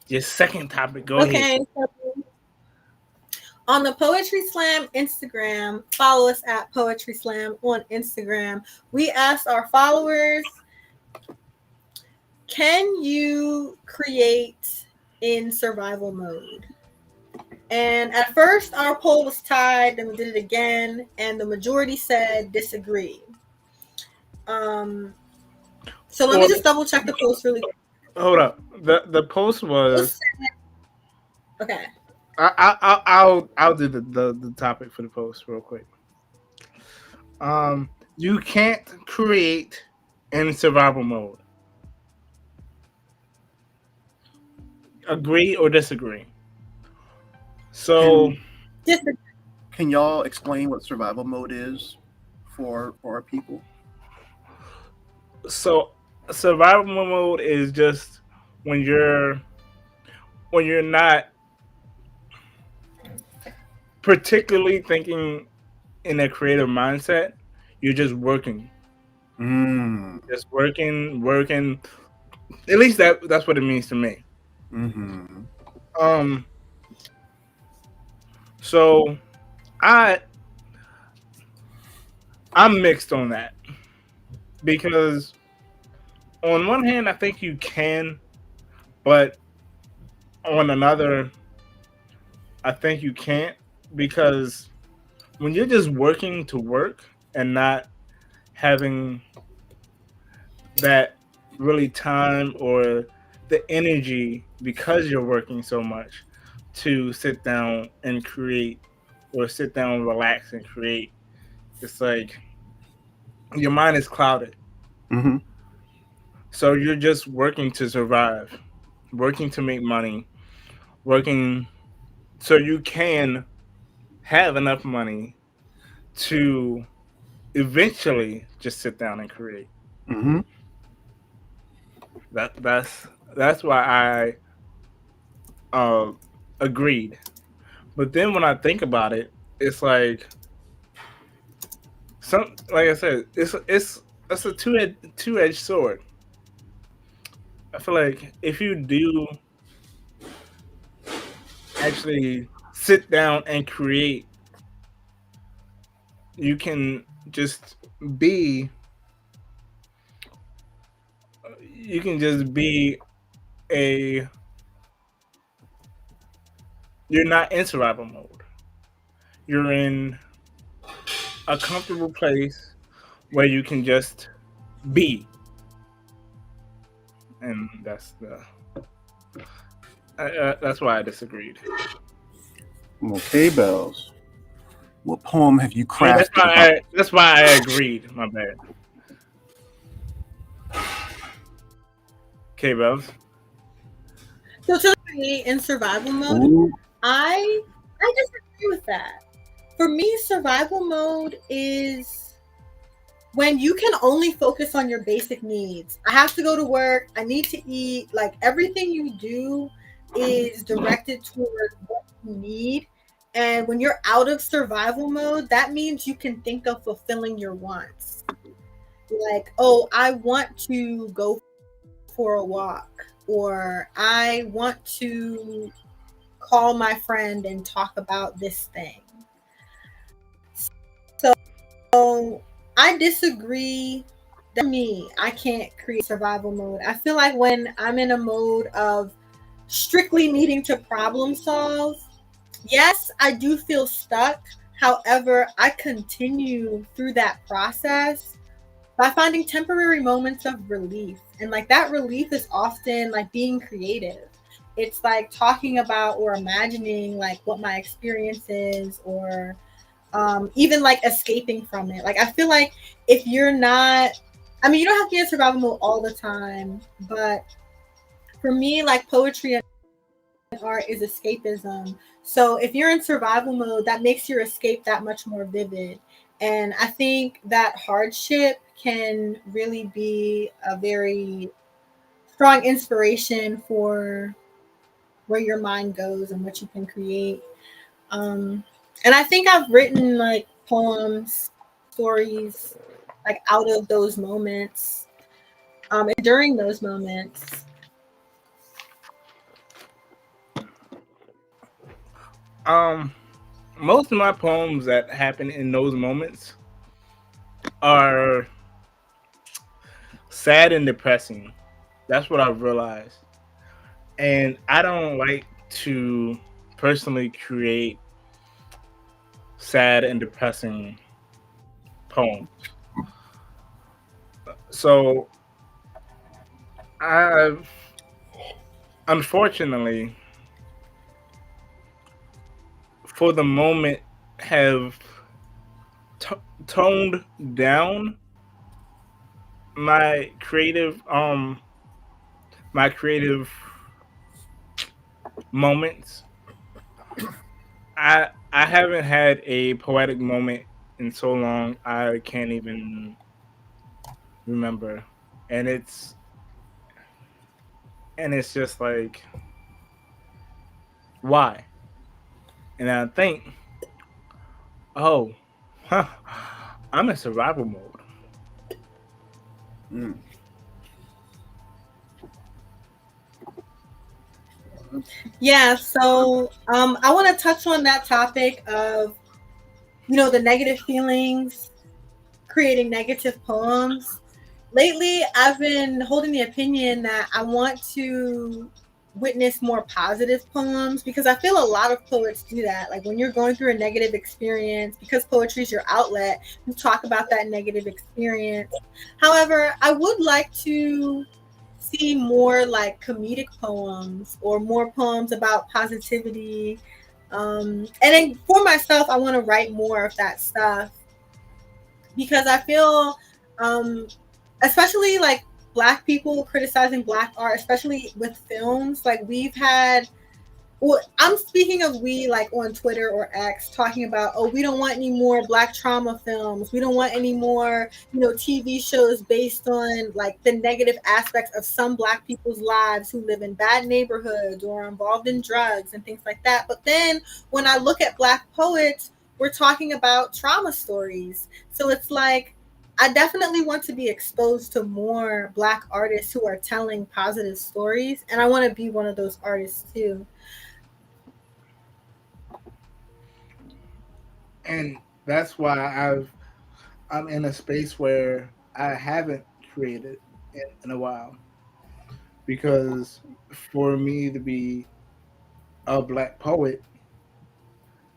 Your second topic. Go ahead. Okay. So on the Poetry Slam Instagram, follow us at Poetry Slam on Instagram. We asked our followers, can you create in survival mode? And at first, our poll was tied, then we did it again, and the majority said disagree. So let me just double check the post really quick. Hold up. The post was okay. I'll do the topic for the post real quick. You can't create in survival mode. Agree or disagree? So, can y'all explain what survival mode is for our people? So, survival mode is just when you're not particularly thinking in a creative mindset. You're just working. Just working. At least that's what it means to me. So I'm mixed on that because on one hand I think you can, but on another I think you can't, because when you're just working to work and not having that really time or the energy because you're working so much to sit down and create or sit down, relax and create, it's like your mind is clouded. So you're just working to survive, working to make money, working so you can have enough money to eventually just sit down and create. That's why I agreed. But then when I think about it, it's like like I said, it's a two-edged sword. I feel like if you do actually sit down and create, you can just be a you're not in survival mode. You're in a comfortable place where you can just be. And that's why I disagreed. Okay, Bellz. What poem have you crafted? That's why I agreed. My bad. Okay, Bellz. So to me, in survival mode, I disagree with that. For me, survival mode is when you can only focus on your basic needs. I have to go to work. I need to eat. Like everything you do is directed toward what you need. And when you're out of survival mode, that means you can think of fulfilling your wants. Like, oh, I want to go for a walk, or I want to call my friend and talk about this thing. So I disagree. That me, I can't create survival mode. I feel like when I'm in a mode of strictly needing to problem solve, yes, I do feel stuck. However, I continue through that process by finding temporary moments of relief. And like that relief is often like being creative. It's like talking about or imagining like what my experience is, or even like escaping from it. Like I feel like if you're not, I mean, you don't have to be in survival mode all the time, but for me, like poetry and art is escapism. So if you're in survival mode, that makes your escape that much more vivid. And I think that hardship can really be a very strong inspiration for where your mind goes and what you can create. And I think I've written like poems, stories, like out of those moments, and during those moments. Most of my poems that happen in those moments are sad and depressing. That's what I've realized. And I don't like to personally create sad and depressing poems. So I've unfortunately for the moment have t- toned down my creative moments. I haven't had a poetic moment in so long I can't even remember. And it's just like why? And I think, oh, huh, I'm in survival mode. Mm. Yeah, so I want to touch on that topic of, the negative feelings, creating negative poems. Lately, I've been holding the opinion that I want to witness more positive poems because I feel a lot of poets do that. Like when you're going through a negative experience, because poetry is your outlet, you talk about that negative experience. However, I would like to see more like comedic poems or more poems about positivity. And then for myself, I want to write more of that stuff because I feel, um, especially like Black people criticizing Black art, especially with films, like we've had. Well, I'm speaking of we like on Twitter or X talking about, oh, we don't want any more Black trauma films. We don't want any more, TV shows based on like the negative aspects of some Black people's lives who live in bad neighborhoods or are involved in drugs and things like that. But then when I look at Black poets, we're talking about trauma stories. So it's like, I definitely want to be exposed to more Black artists who are telling positive stories. And I want to be one of those artists too. And that's why I'm in a space where I haven't created in a while because for me to be a Black poet,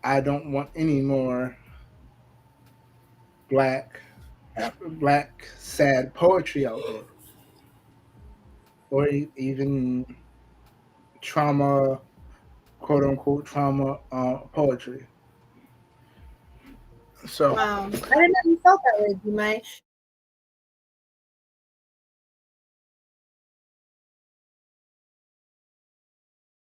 I don't want any more black black sad poetry out there, or even trauma, quote unquote trauma poetry. So Wow. I didn't know you felt that way, D Mike.